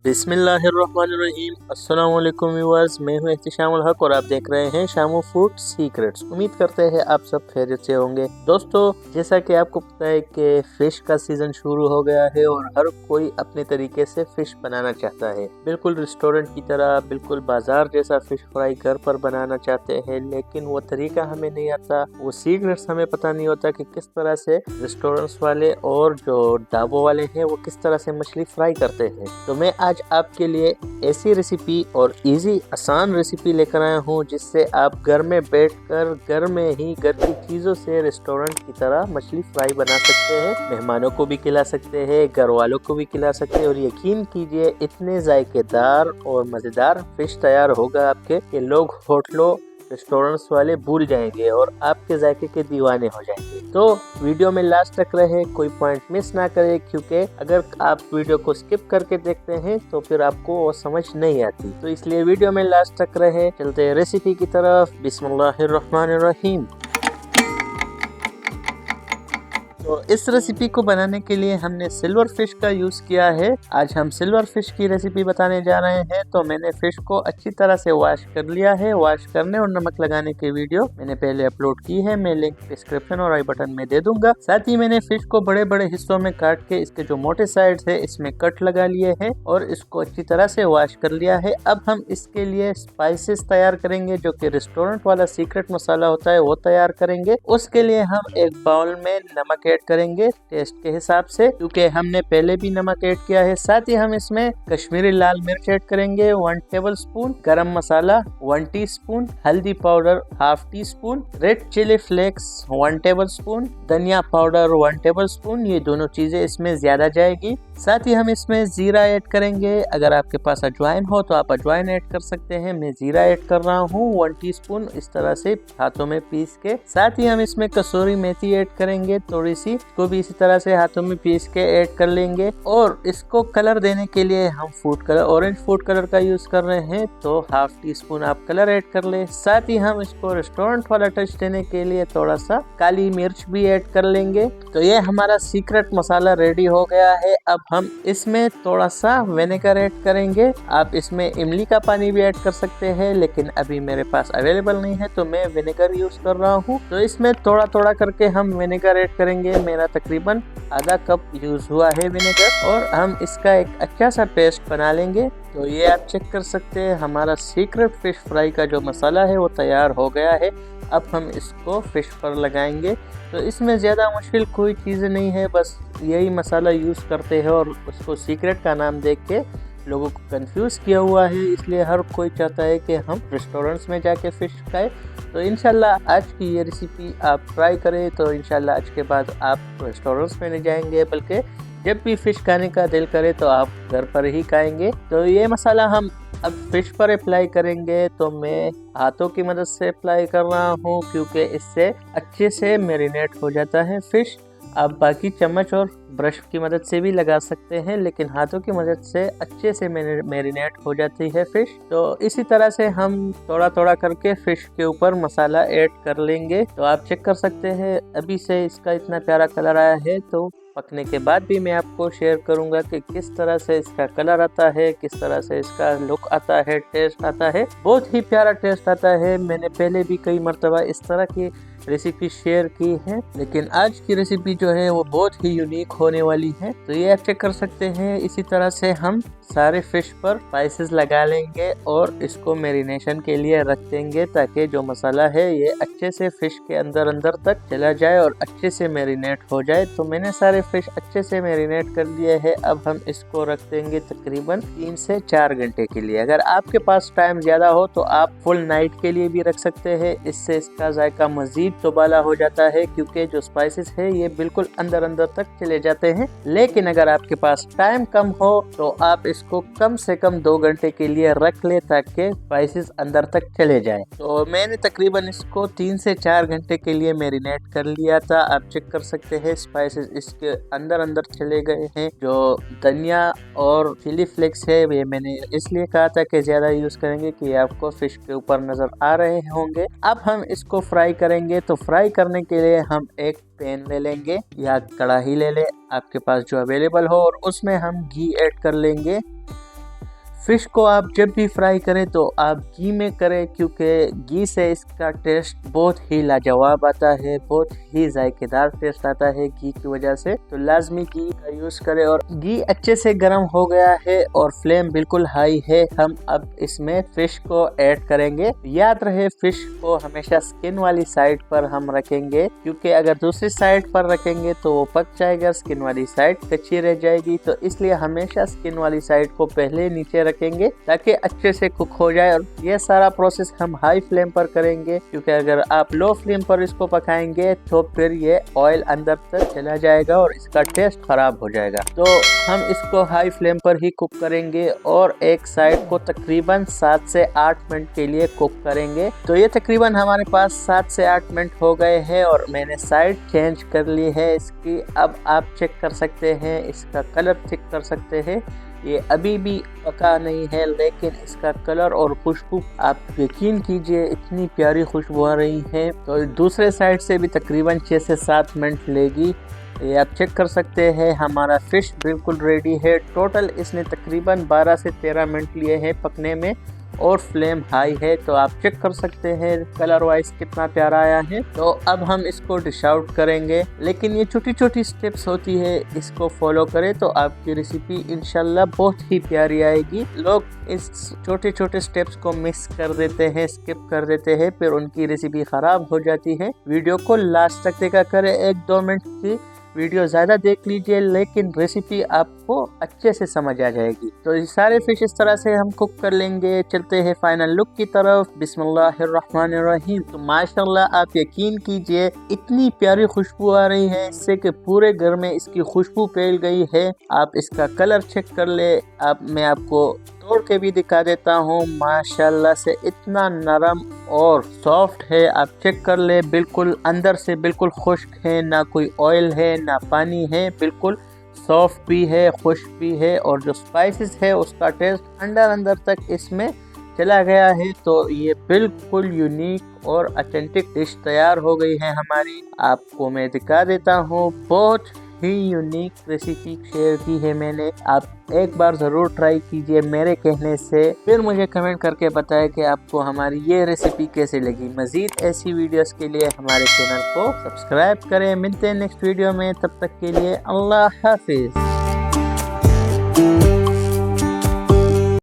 बिस्मिल्लाहिर्रहमानिर्रहीम। अस्सलाम वालेकुम व्यूअर्स, मैं हूं एहतिशामुल हक और आप देख रहे हैं शामू फूड सीक्रेट्स। उम्मीद करते हैं आप सब खैरियत से होंगे। दोस्तों, जैसा कि आपको पता है कि फिश का सीजन शुरू हो गया है और हर कोई अपने तरीके से फिश बनाना चाहता है। बिल्कुल रेस्टोरेंट की तरह, बिल्कुल बाजार जैसा फिश फ्राई घर पर बनाना चाहते हैं, लेकिन वो तरीका हमें नहीं आता, वो सीक्रेट्स हमें पता नहीं होता कि किस तरह से रेस्टोरेंट्स वाले और जो ढाबों वाले हैं वो किस तरह से मछली फ्राई करते हैं। तो मैं आज आपके लिए ऐसी रेसिपी और इजी आसान रेसिपी लेकर आया हूँ जिससे आप घर में बैठकर घर में ही घर की चीजों से रेस्टोरेंट की तरह मछली फ्राई बना सकते हैं। मेहमानों को भी खिला सकते हैं, घर वालों को भी खिला सकते हैं और यकीन कीजिए इतने जायकेदार और मजेदार फिश तैयार होगा आपके कि लोग होटलों रेस्टोरेंट्स वाले भूल जाएंगे और आपके जायके के दीवाने हो जाएंगे। तो वीडियो में लास्ट तक रहे, कोई पॉइंट मिस ना करें, क्योंकि अगर आप वीडियो को स्किप करके देखते हैं तो फिर आपको वो समझ नहीं आती। तो इसलिए वीडियो में लास्ट तक रहे। चलते हैं रेसिपी की तरफ। बिस्मिल्लाहिर्रहमानिर्रहीम। तो इस रेसिपी को बनाने के लिए हमने सिल्वर फिश का यूज किया है। आज हम सिल्वर फिश की रेसिपी बताने जा रहे हैं। तो मैंने फिश को अच्छी तरह से वॉश कर लिया है। वॉश करने और नमक लगाने की वीडियो मैंने पहले अपलोड की है, मैं लिंक डिस्क्रिप्शन और आई बटन में दे दूंगा। साथ ही मैंने फिश को बड़े बड़े हिस्सों में काट के इसके जो मोटे साइड है इसमें कट लगा लिए हैं और इसको अच्छी तरह से वॉश कर लिया है। अब हम इसके लिए स्पाइसेस तैयार करेंगे, जो कि रेस्टोरेंट वाला सीक्रेट मसाला होता है वो तैयार करेंगे। उसके लिए हम एक बाउल में नमक ऐड करेंगे टेस्ट के हिसाब से, क्योंकि हमने पहले भी नमक ऐड किया है। साथ ही हम इसमें कश्मीरी लाल मिर्च ऐड करेंगे 1 टेबलस्पून, गरम मसाला 1 टीस्पून, हल्दी powder 1/2 teaspoon, red chilli flakes 1 tablespoon, धनिया पाउडर 1 टेबलस्पून। ये दोनों चीजें इसमें ज्यादा जाएगी। साथ ही हम इसमें जीरा ऐड करेंगे। अगर आपके पास अजवाइन हो तो आप अजवाइन ऐड कर सकते हैं, मैं जीरा ऐड कर रहा हूँ 1 टीस्पून, इस तरह से हाथों में पीस के। साथ ही हम इसमें कसूरी मेथी ऐड करेंगे थोड़ी सी, इसको भी इसी तरह से हाथों में पीस के ऐड कर लेंगे। और इसको कलर देने के लिए हम food colour, orange food colour का यूज कर रहे हैं, तो 1/2 टीस्पून आप कलर ऐड कर ले। साथ ही हम इसको रेस्टोरेंट वाला टच देने के लिए थोड़ा सा काली मिर्च भी ऐड कर लेंगे। तो ये हमारा सीक्रेट मसाला रेडी हो गया है। अब हम इसमें थोड़ा सा विनेगर ऐड करेंगे। आप इसमें इमली का पानी भी ऐड कर सकते हैं, लेकिन अभी मेरे पास अवेलेबल नहीं है तो मैं विनेगर यूज कर रहा हूँ। तो इसमें थोड़ा थोड़ा करके हम विनेगर ऐड करेंगे। मेरा तकरीबन आधा कप यूज हुआ है विनेगर और हम इसका एक अच्छा सा पेस्ट बना लेंगे। तो ये आप चेक कर सकते हैं, हमारा सीक्रेट फिश फ्राई का जो मसाला है वो तैयार हो गया है। अब हम इसको फिश पर लगाएंगे। तो इसमें ज़्यादा मुश्किल कोई चीज़ नहीं है, बस यही मसाला यूज़ करते हैं और उसको सीक्रेट का नाम देख के लोगों को कंफ्यूज किया हुआ है। इसलिए हर कोई चाहता है कि हम रेस्टोरेंट्स में जाके फ़िश खाएं। तो इंशाल्लाह आज की ये रेसिपी आप ट्राई करें तो इंशाल्लाह आज के बाद आप रेस्टोरेंट्स में नहीं जाएंगे, बल्कि जब भी फ़िश खाने का दिल करे तो आप घर पर ही खाएंगे। तो ये मसाला हम अब फिश पर अप्लाई करेंगे। तो मैं हाथों की मदद से अप्लाई कर रहा हूँ, क्योंकि इससे अच्छे से मैरिनेट हो जाता है फिश। आप बाकी चम्मच और ब्रश की मदद से भी लगा सकते हैं, लेकिन हाथों की मदद से अच्छे से मैरिनेट हो जाती है फिश। तो इसी तरह से हम थोड़ा थोड़ा करके फिश के ऊपर मसाला ऐड कर लेंगे। तो आप चेक कर सकते हैं अभी से इसका इतना प्यारा कलर आया है। तो पकने के बाद भी मैं आपको शेयर करूंगा कि किस तरह से इसका कलर आता है, किस तरह से इसका लुक आता है, टेस्ट आता है। बहुत ही प्यारा टेस्ट आता है। मैंने पहले भी कई मरतबा इस तरह की रेसिपी शेयर की है, लेकिन आज की रेसिपी जो है वो बहुत ही यूनिक होने वाली है। तो ये आप चेक कर सकते हैं। इसी तरह से हम सारे फिश पर स्पाइसेस लगा लेंगे और इसको मैरिनेशन के लिए रख देंगे, ताकि जो मसाला है ये अच्छे से फिश के अंदर अंदर तक चला जाए और अच्छे से मैरिनेट हो जाए। तो मैंने सारे फिश अच्छे से मैरिनेट कर लिए है। अब हम इसको रख देंगे तकरीबन 3 से 4 घंटे के लिए। अगर आपके पास टाइम ज्यादा हो तो आप फुल नाइट के लिए भी रख सकते हैं। इससे इसका जायका मजीद दोबाला हो जाता है, क्योंकि जो स्पाइसेस है ये बिल्कुल अंदर अंदर तक चले जाते हैं। लेकिन अगर आपके पास टाइम कम हो तो आप इसको कम से कम 2 घंटे के लिए रख ले, ताकि स्पाइसेस अंदर तक चले जाए। तो मैंने तकरीबन इसको 3 से 4 घंटे के लिए मैरिनेट कर लिया था। आप चेक कर सकते हैं स्पाइसेस इसके अंदर अंदर चले गए हैं। जो धनिया और चिली फ्लेक्स है ये मैंने इसलिए कहा था कि ज्यादा यूज करेंगे कि आपको फिश के ऊपर नजर आ रहे होंगे। अब हम इसको फ्राई करेंगे। तो फ्राई करने के लिए हम एक पैन ले लेंगे या कढ़ाई ले ले, आपके पास जो अवेलेबल हो, और उसमें हम घी ऐड कर लेंगे। फिश को आप जब भी फ्राई करें तो आप घी में करें, क्योंकि घी से इसका टेस्ट बहुत ही लाजवाब आता है, बहुत ही जायकेदार टेस्ट आता है घी की वजह से। तो लाजमी घी का यूज करें। और घी अच्छे से गर्म हो गया है और फ्लेम बिल्कुल हाई है। हम अब इसमें फिश को ऐड करेंगे। याद रहे फिश को हमेशा स्किन वाली साइड पर हम रखेंगे, क्योंकि अगर दूसरी साइड पर रखेंगे तो वो पक जाएगा, स्किन वाली साइड कच्ची रह जाएगी। तो इसलिए हमेशा स्किन वाली साइड को पहले नीचे रखेंगे ताकि अच्छे से कुक हो जाए। और ये सारा प्रोसेस हम हाई फ्लेम पर करेंगे, क्योंकि अगर आप लो फ्लेम पर इसको पकाएंगे तो फिर ये ऑयल अंदर तक चला जाएगा और इसका टेस्ट खराब हो जाएगा। तो हम इसको हाई फ्लेम पर ही कुक करेंगे और एक साइड को तकरीबन 7 से 8 मिनट के लिए कुक करेंगे। तो ये तकरीबन हमारे पास 7 से 8 मिनट हो गए हैं और मैंने साइड चेंज कर ली है इसकी। अब आप चेक कर सकते हैं, इसका कलर चेक कर सकते हैं। ये अभी भी पका नहीं है, लेकिन इसका कलर और खुशबू आप यकीन कीजिए इतनी प्यारी खुशबू आ रही है। तो दूसरे साइड से भी तकरीबन 6 से 7 मिनट लेगी। ये आप चेक कर सकते हैं, हमारा फिश बिल्कुल रेडी है। टोटल इसने तकरीबन 12 से 13 मिनट लिए हैं पकने में और फ्लेम हाई है। तो आप चेक कर सकते हैं कलर वाइज कितना प्यारा आया है। तो अब हम इसको डिश आउट करेंगे, लेकिन ये छोटी छोटी स्टेप्स होती है, इसको फॉलो करें तो आपकी रेसिपी इंशाल्लाह बहुत ही प्यारी आएगी। लोग इस छोटे छोटे स्टेप्स को मिस कर देते हैं, स्किप कर देते हैं, फिर उनकी रेसिपी खराब हो जाती है। वीडियो को लास्ट तक देखा करें, 1-2 मिनट की वीडियो ज़्यादा देख लीजिए, लेकिन रेसिपी आपको अच्छे से समझ आ जाएगी। तो ये सारे फिश इस तरह से हम कुक कर लेंगे। चलते हैं फाइनल लुक की तरफ। बिस्मिल्लाहिर्रहमानिर्रहीम। तो माशाल्लाह आप यकीन कीजिए इतनी प्यारी खुशबू आ रही है इससे कि पूरे घर में इसकी खुशबू फैल गई है। आप इसका कलर चेक कर ले, मैं आपको तोड़ के भी दिखा देता हूँ। माशाल्लाह से इतना नरम और सॉफ्ट है, आप चेक कर ले। बिल्कुल अंदर से बिल्कुल खुश्क है, ना कोई ऑयल है ना पानी है, बिल्कुल सॉफ्ट भी है, खुश्क भी है। और जो स्पाइसेस है उसका टेस्ट अंदर तक इसमें चला गया है। तो ये बिल्कुल यूनिक और ऑथेंटिक डिश तैयार हो गई है हमारी। आपको मैं दिखा देता हूँ, बहुत ही यूनिक रेसिपी शेयर की है मैंने। आप एक बार ज़रूर ट्राई कीजिए मेरे कहने से, फिर मुझे कमेंट करके बताएं कि आपको हमारी ये रेसिपी कैसे लगी। मज़ीद ऐसी वीडियोस के लिए हमारे चैनल को सब्सक्राइब करें। मिलते हैं नेक्स्ट वीडियो में, तब तक के लिए अल्लाह हाफिज़।